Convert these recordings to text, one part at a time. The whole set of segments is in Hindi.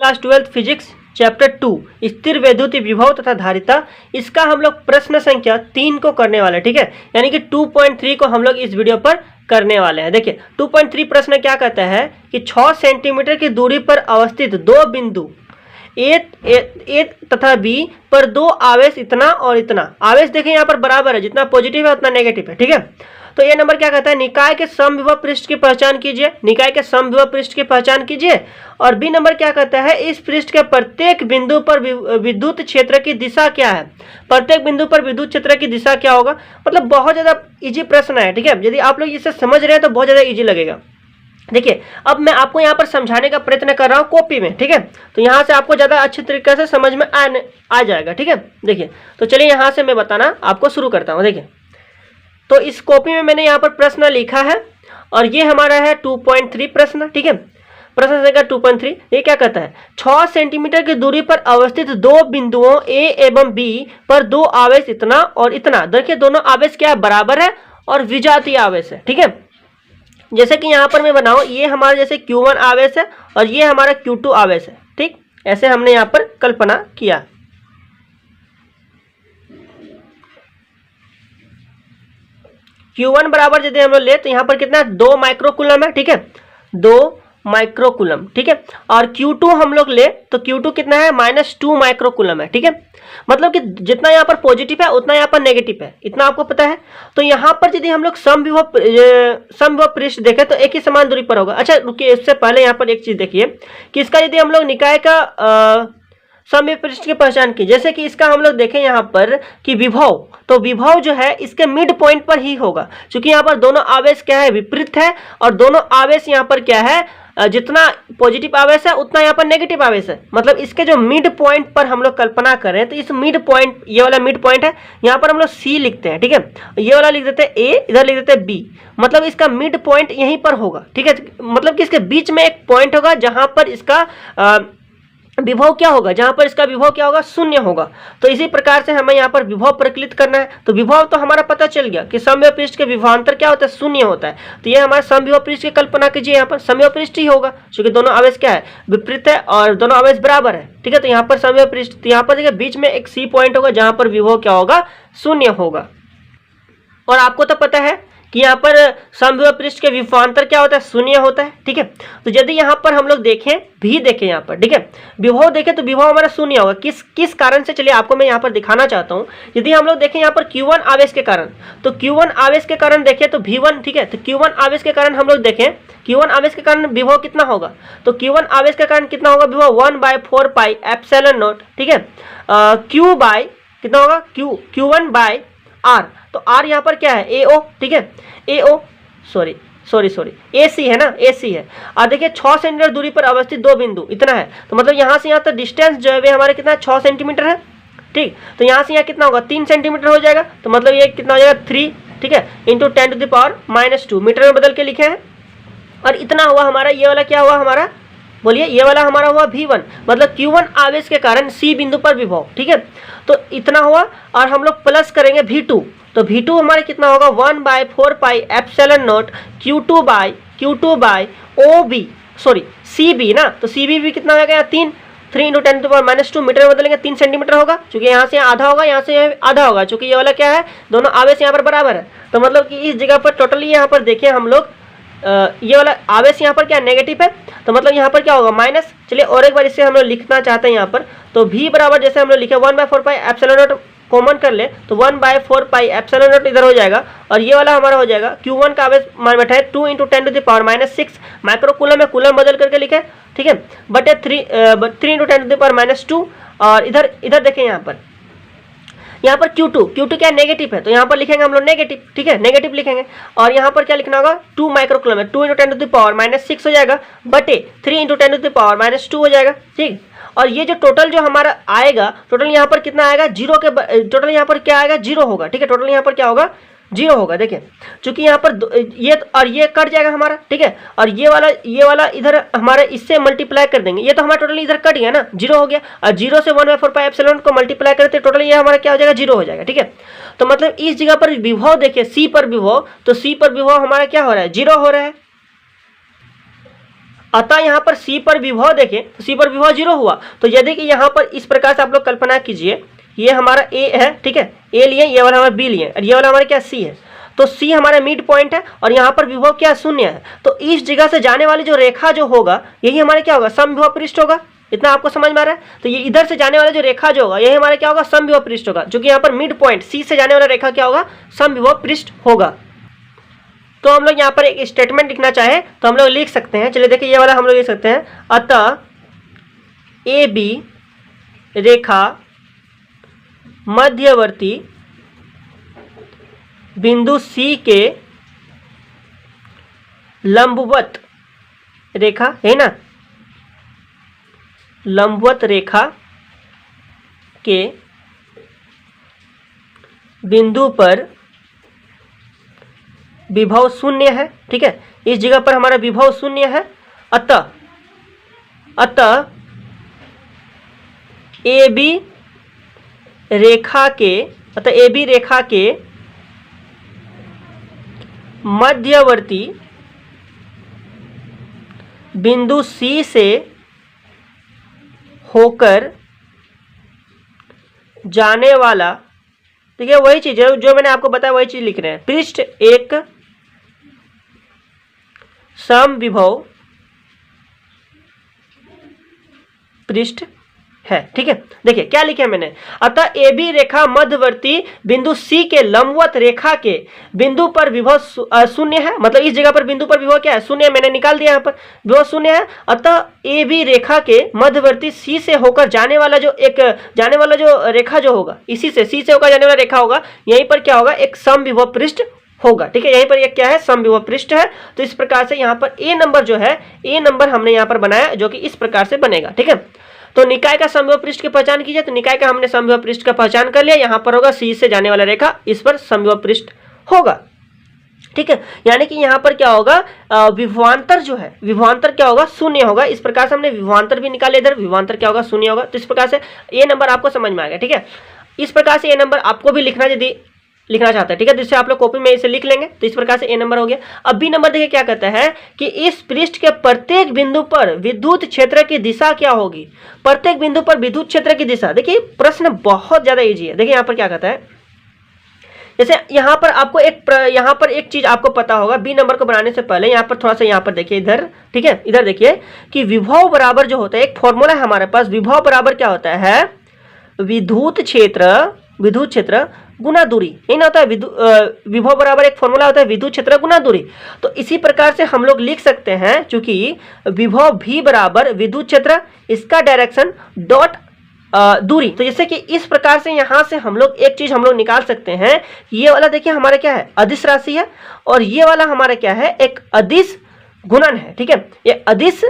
क्लास 12 फिजिक्स चैप्टर 2 स्थिर वैद्युत विभव तथा धारिता, इसका हम लोग प्रश्न संख्या 3 को करने वाले हैं। ठीक है, यानी कि 2.3 को हम लोग इस वीडियो पर करने वाले हैं। देखिए 2.3 प्रश्न क्या कहता है कि 6 सेंटीमीटर की दूरी पर अवस्थित दो बिंदु ए तथा बी पर दो आवेश इतना और इतना, आवेश देखें यहाँ पर बराबर है, जितना पॉजिटिव है उतना नेगेटिव है। ठीक है, तो ये नंबर क्या कहता है, निकाय के समविभव पृष्ठ की पहचान कीजिए, निकाय के समविभव पृष्ठ की पहचान कीजिए। और बी नंबर क्या कहता है, इस पृष्ठ के प्रत्येक बिंदु पर विद्युत क्षेत्र की दिशा क्या है, प्रत्येक बिंदु पर विद्युत क्षेत्र की दिशा क्या होगा। मतलब बहुत ज्यादा इजी प्रश्न है। ठीक है, यदि आप लोग इसे समझ रहे हैं तो बहुत ज्यादा इजी लगेगा। देखिए अब मैं आपको यहाँ पर समझाने का प्रयत्न कर रहा हूँ कॉपी में। ठीक है, तो यहाँ से आपको ज़्यादा अच्छी तरीके से समझ में आ जाएगा। ठीक है, देखिए तो चलिए यहाँ से मैं बताना आपको शुरू करता हूँ। देखिए तो इस कॉपी में मैंने यहाँ पर प्रश्न लिखा है और ये हमारा है 2.3 प्रश्न। ठीक है, प्रश्न संख्या 2.3 ये क्या कहता है, 6 सेंटीमीटर की दूरी पर अवस्थित दो बिंदुओं ए एवं बी पर दो आवेश इतना और इतना। देखिए दोनों आवेश क्या है, बराबर है और विजातीय आवेश है। ठीक है, जैसे कि यहाँ पर मैं बनाऊं, ये हमारा जैसे Q1 आवेश है और ये हमारा Q2 आवेश है। ठीक, ऐसे हमने यहाँ पर कल्पना किया। Q1 बराबर यदि हम लोग ले तो यहाँ पर कितना 2 माइक्रोकूलम है। ठीक है, 2 माइक्रोकूलम। ठीक है, और Q2 हम लोग ले तो Q2 कितना है, -2 माइक्रोकूलम है। ठीक है, मतलब कि जितना यहाँ पर पॉजिटिव है उतना यहाँ पर नेगेटिव है, इतना आपको पता है। तो यहाँ पर यदि हम लोग समविभव पृष्ठ देखें तो एक ही समान दूरी पर होगा। अच्छा रुकिए, इससे पहले यहाँ पर एक चीज देखिए कि इसका यदि हम लोग निकाय का समविभव पृष्ठ की पहचान की, जैसे कि इसका हम लोग देखें यहाँ पर कि विभव, तो विभव जो है इसके मिड पॉइंट पर ही होगा, क्योंकि यहाँ पर दोनों आवेश क्या है, विपरीत है। और दोनों आवेश यहाँ पर क्या है, जितना पॉजिटिव आवेश है उतना यहाँ पर नेगेटिव आवेश है। मतलब इसके जो मिड पॉइंट पर हम लोग कल्पना करें तो इस मिड पॉइंट, ये वाला मिड पॉइंट है, यहाँ पर हम लोग सी लिखते हैं। ठीक है, ये वाला लिख देते हैं ए, इधर लिख देते हैं बी, मतलब इसका मिड पॉइंट यहीं पर होगा। ठीक है, मतलब कि इसके बीच में एक पॉइंट होगा जहां पर इसका विभव क्या होगा, जहां पर इसका विभव क्या होगा, शून्य होगा। तो इसी प्रकार से हमें यहाँ पर विभव प्रकलित करना है। तो विभव तो हमारा पता चल गया कि समविभव पृष्ठ के विभवांतर क्या होता है, शून्य होता है। तो ये हमारा समविभव पृष्ठ की कल्पना कीजिए, यहाँ पर समविभव पृष्ठ ही होगा क्योंकि दोनों आवेश क्या है, विपरीत है और दोनों आवेश बराबर है। ठीक है, तो यहाँ पर समविभव पृष्ठ, तो यहाँ पर देखिए बीच में एक सी पॉइंट होगा जहां पर विभव क्या होगा, शून्य होगा। और आपको तो पता है कि यहाँ पर समविभव पृष्ठ के विभवांतर क्या होता है, शून्य होता है। ठीक है, तो यदि यहाँ पर हम लोग देखें, भी देखें यहाँ पर, ठीक है, विभव देखें तो विभव हमारा शून्य होगा। किस कारण से, चलिए आपको मैं यहाँ पर दिखाना चाहता हूँ। यदि हम लोग देखें यहाँ पर Q1 आवेश के कारण, तो Q1 आवेश के कारण देखें तो V1, ठीक है, तो Q1 आवेश के कारण हम लोग देखें, Q1 आवेश के कारण विभव कितना होगा, तो Q1 आवेश के कारण कितना होगा विभव, 1/4 पाई एप्सिलॉन नॉट। ठीक है, Q बाय कितना होगा, Q1 बाय R, तो R यहाँ पर क्या है, AO। ठीक है, AO सॉरी AC है ना, AC है। और देखिए 6 सेंटीमीटर दूरी पर अवस्थित दो बिंदु इतना है, तो मतलब यहाँ से यहाँ तक डिस्टेंस जो है वे हमारे कितना 6 सेंटीमीटर है। ठीक, तो यहाँ से यहाँ कितना होगा, 3 सेंटीमीटर हो जाएगा। तो मतलब ये कितना हो जाएगा 3, ठीक है, इंटू 10⁻⁻2 मीटर में बदल के लिखे हैं। और इतना हुआ हमारा, ये वाला क्या हुआ हमारा, बोलिए, ये वाला हमारा हुआ V1, मतलब Q1 आवेश के कारण C बिंदु पर विभव। ठीक है, तो इतना हुआ और हम लोग प्लस करेंगे V2, तो V2 हमारे कितना होगा, 1/4 pi epsilon not Q2 by OB, sorry CB ना, तो CB भी कितना हो गया 3 इंटू 10⁻⁻2 मीटर में बदलेंगे 3 सेंटीमीटर होगा, क्योंकि यहाँ से आधा होगा, यहाँ से आधा होगा, क्योंकि ये वाला क्या है, दोनों आवेश यहाँ पर बराबर है। तो मतलब कि इस जगह पर टोटली यहाँ पर देखिए हम लोग ये वाला आवेश यहाँ पर क्या नेगेटिव है, तो मतलब यहाँ पर क्या होगा माइनस। चलिए और एक बार इसे हम लोग लिखना चाहते हैं यहाँ पर, तो V बराबर जैसे हम लोग लिखे 1/4 पाई एप्सिलॉन नॉट, कॉमन कर ले तो 1/4 पाई एप्सिलॉन नॉट इधर हो जाएगा और ये वाला हमारा हो जाएगा Q1 का आवेश मान बैठा है 2 इंटू 10⁻⁻6 माइक्रोकूलम में, कूलम बदल करके लिखे। ठीक है, बटे 3 इंटू 10⁻�2 और इधर देखें यहाँ पर Q2 क्या नेगेटिव है, तो यहाँ पर लिखेंगे हम लोग नेगेटिव। ठीक है, नेगेटिव लिखेंगे और यहाँ पर क्या लिखना होगा, 2 माइक्रोकूलम है, 2 इंटू 10⁻⁻6 हो जाएगा, बटे 3 इंटू 10⁻⁻2 हो जाएगा। ठीक, और ये जो टोटल जो हमारा आएगा, टोटल यहाँ पर कितना आएगा, जीरो के टोटल यहाँ पर क्या आएगा, जीरो होगा। ठीक है, टोटल यहाँ पर क्या होगा, जीरो होगा। देखिए चूंकि यहाँ पर ये और ये कट जाएगा हमारा। ठीक है, और ये वाला इधर हमारा इससे मल्टीप्लाई कर देंगे, ये तो हमारा टोटल इधर कट गया ना, जीरो हो गया। और जीरो से 1/4 पाई एप्सिलॉन को मल्टीप्लाई करते टोटल ये हमारा क्या हो जाएगा, जीरो हो जाएगा। ठीक है, तो मतलब इस जगह पर विभव देखिए, सी पर विभव, तो सी पर विभव हमारा क्या हो रहा है, जीरो हो रहा है। अतः यहाँ पर C पर विभव देखें तो C पर विभव 0 हुआ। तो यदि कि यहाँ पर इस प्रकार से आप लोग कल्पना कीजिए, ये हमारा A है, ठीक है, A लिए, ये वाला हमारा B लिए और ये वाला हमारा क्या C है। तो C हमारा मिड पॉइंट है और यहाँ पर विभव क्या शून्य है। तो इस जगह से जाने वाली जो रेखा जो होगा यही हमारा क्या होगा, समविभव पृष्ठ होगा। इतना आपको समझ में आ रहा है। तो ये इधर से जाने वाला जो रेखा जो होगा यही हमारा क्या होगा, समविभव पृष्ठ होगा, जो कि यहाँ पर मिड पॉइंट C से जाने वाला रेखा क्या होगा, समविभव पृष्ठ होगा। तो हम लोग यहाँ पर एक स्टेटमेंट लिखना चाहे तो हम लोग लिख सकते हैं। चलिए देखिए, ये वाला हम लोग लिख सकते हैं, अतः AB रेखा मध्यवर्ती बिंदु C के लंबवत रेखा है ना, लंबवत रेखा के बिंदु पर विभव शून्य है। ठीक है, इस जगह पर हमारा विभव शून्य है। अतः AB रेखा के मध्यवर्ती बिंदु C से होकर जाने वाला, देखिए वही चीज है जो मैंने आपको बताया, वही चीज लिख रहे हैं। पृष्ठ एक समविभव पृष्ठ है। ठीक है, देखिए क्या लिखे मैंने, अतः AB रेखा मध्यवर्ती बिंदु C के लंबवत रेखा के बिंदु पर विभव शून्य है। मतलब इस जगह पर बिंदु पर विभव क्या है, शून्य। मैंने निकाल दिया यहाँ पर विभव शून्य है। अतः AB रेखा के मध्यवर्ती C से होकर जाने वाला जो रेखा जो होगा, इसी से C से होकर जाने वाला रेखा होगा, यहीं पर क्या होगा, एक समविभव पृष्ठ होगा। ठीक है, यहीं पर एक क्या है, समविभव पृष्ठ है। तो इस प्रकार से यहाँ पर A नंबर जो है, A नंबर हमने यहाँ पर बनाया, जो कि इस प्रकार से बनेगा। ठीक है, तो निकाय का समविभव पृष्ठ की पहचान कीजिए। तो निकाय का हमने समविभव पृष्ठ का पहचान कर लिया। यहाँ पर होगा C से जाने वाला रेखा, इस पर समविभव पृष्ठ होगा। ठीक है, यानी कि यहाँ पर क्या होगा, विभवांतर जो है, विभवांतर क्या होगा, शून्य होगा। इस प्रकार से हमने विभवांतर भी निकाले, इधर विभवांतर क्या होगा, शून्य होगा। तो इस प्रकार से A नंबर आपको समझ में आ गया। ठीक है, इस प्रकार से A नंबर आपको भी लिखना, यदि लिखना चाहते हैं, ठीक है, जिससे आप लोग कॉपी में इसे लिख लेंगे। तो इस प्रकार से A नंबर हो गया। अब B नंबर देखिए क्या कहता है कि इस पृष्ठ के प्रत्येक बिंदु पर विद्युत क्षेत्र की दिशा क्या होगी। प्रत्येक बिंदु पर विद्युत क्षेत्र की दिशा, देखिए प्रश्न बहुत ज्यादा इजी है। देखिए यहाँ पर क्या कहता है, जैसे यहाँ पर आपको एक चीज आपको पता होगा, B नंबर को बनाने से पहले यहाँ पर थोड़ा सा यहाँ पर देखिए इधर, ठीक है, इधर देखिए कि विभव बराबर जो होता है, एक फॉर्मूला है हमारे पास, विभव बराबर क्या होता है, विद्युत क्षेत्र गुना दूरी, यही ना होता है। विभव बराबर एक फॉर्मूला होता है, विद्युत क्षेत्र गुना दूरी। तो इसी प्रकार से हम लोग लिख सकते हैं, चूंकि विभव V बराबर विद्युत क्षेत्र, इसका डायरेक्शन डॉट दूरी। तो जैसे कि इस प्रकार से यहां से हम लोग एक चीज हम लोग निकाल सकते हैं, ये वाला देखिए हमारा क्या है, अदिश राशि है, और ये वाला हमारा क्या है, एक अदिश गुणन है। ठीक है, ये अदिश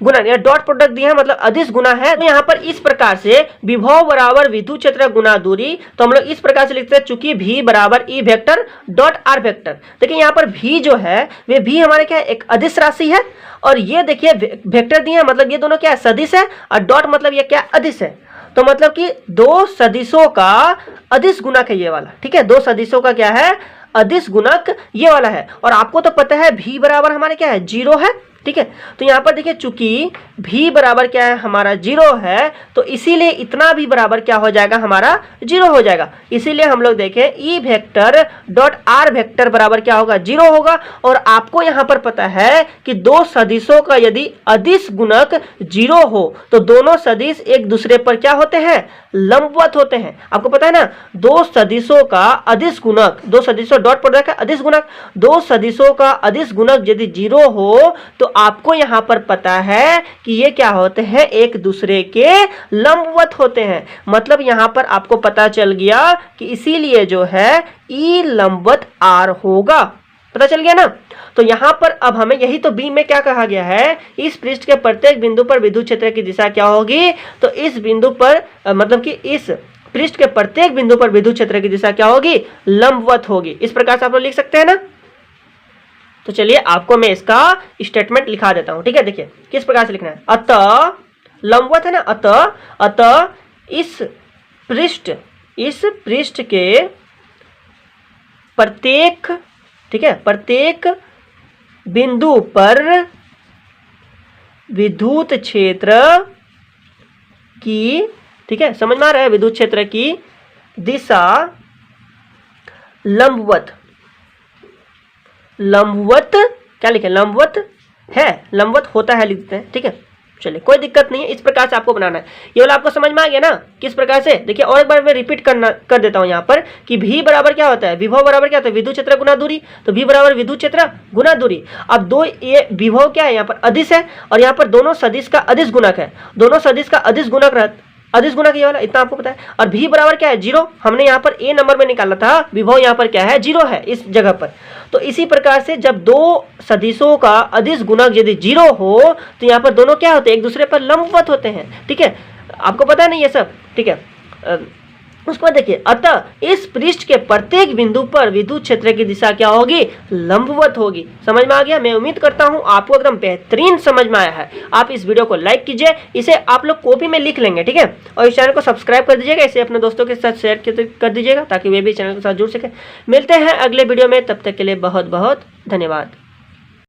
गुणन, या डॉट प्रोडक्ट दिया है, मतलब अदिश गुना है। तो यहाँ पर इस प्रकार से विभव बराबर विद्युत क्षेत्र गुना दूरी, तो हम लोग इस प्रकार से लिखते हैं, चूंकि V बराबर E vector dot R vector. देखिए यहाँ पर V जो है, वे V हमारे क्या है, एक अदिश राशि है, और ये देखिए वेक्टर दिए हैं, मतलब ये दोनों क्या है, सदिश है, और डॉट मतलब ये क्या, अदिश है। तो मतलब कि दो सदिशों का अदिश गुणक है ये वाला। ठीक है, दो सदिशों का क्या है, अदिश गुणक ये वाला है। और आपको तो पता है V बराबर हमारे क्या है, 0 है। ठीक है, तो यहाँ पर देखिए चूंकि V बराबर क्या है, हमारा 0 है, तो इसीलिए इतना भी बराबर क्या हो जाएगा, हमारा 0 हो जाएगा। इसीलिए हम लोग देखें E vector dot R vector बराबर क्या होगा, 0 होगा। और आपको यहाँ पर पता है कि दो सदिशों का यदि अदिश गुणक 0 हो तो दोनों सदिश एक दूसरे पर क्या होते हैं, लंबवत होते हैं। आपको पता है ना, दो सदिशों का अदिश गुणक, दो सदिशों डॉट प्रोडक्ट है अदिश गुणक, दो सदिशों का अदिश गुणक यदि 0 हो तो आपको यहां पर पता है कि ये क्या होते हैं, एक दूसरे के लंबवत होते हैं। मतलब यहां पर आपको पता चल गया कि इसीलिए जो है E लंबवत R होगा। पता चल गया ना। तो यहां पर अब हमें यही तो B में क्या कहा गया है, इस पृष्ठ के प्रत्येक बिंदु पर विद्युत क्षेत्र की दिशा क्या होगी। तो इस बिंदु पर मतलब कि इस पृष्ठ के प्रत्येक बिंदु पर विद्युत क्षेत्र की दिशा क्या होगी, लंबवत होगी। इस प्रकार से आप लोग लिख सकते हैं ना। तो चलिए आपको मैं इसका स्टेटमेंट लिखा देता हूं। ठीक है, देखिए किस प्रकार से लिखना है, अतः लंबवत है ना, अतः इस पृष्ठ के प्रत्येक, ठीक है, प्रत्येक बिंदु पर विद्युत क्षेत्र की, ठीक है, समझ में आ रहा है, विद्युत क्षेत्र की दिशा लंबवत, लंबवत क्या लिखे, लंबवत है, लंबवत होता है लिखते हैं, ठीक है। चलिए कोई दिक्कत नहीं है, इस प्रकार से आपको बनाना है। ये वाला आपको समझ में आ गया ना किस प्रकार से। देखिए और एक बार मैं रिपीट कर देता हूं यहाँ पर कि V बराबर क्या होता है, विभव बराबर क्या होता है, विद्युत क्षेत्र गुना दूरी। तो V बराबर विद्युत क्षेत्र गुना दूरी। अब दो ये विभव क्या है, यहाँ पर अदिश है और यहाँ पर दोनों सदिश का अदिश गुणक है, दोनों सदिश का अदिश गुणक अदिश गुणक ये वाला, इतना आपको पता है। और V बराबर क्या है, 0। हमने यहाँ पर A नंबर में निकाला था, विभव यहाँ पर क्या है, 0 है इस जगह पर। तो इसी प्रकार से जब दो सदिशों का अदिश गुणक यदि 0 हो तो यहाँ पर दोनों क्या होते हैं, एक दूसरे पर लंबवत होते हैं, ठीक है। आपको पता है ना ये सब, ठीक है। उसके बाद देखिए, अतः इस पृष्ठ के प्रत्येक बिंदु पर विद्युत क्षेत्र की दिशा क्या होगी, लंबवत होगी। समझ में आ गया। मैं उम्मीद करता हूं आपको एकदम बेहतरीन समझ में आया है। आप इस वीडियो को लाइक कीजिए, इसे आप लोग कॉपी में लिख लेंगे, ठीक है। और इस चैनल को सब्सक्राइब कर दीजिएगा, इसे अपने दोस्तों के साथ शेयर कर दीजिएगा ताकि वे भी चैनल के साथ जुड़ सके। मिलते हैं अगले वीडियो में, तब तक के लिए बहुत बहुत धन्यवाद।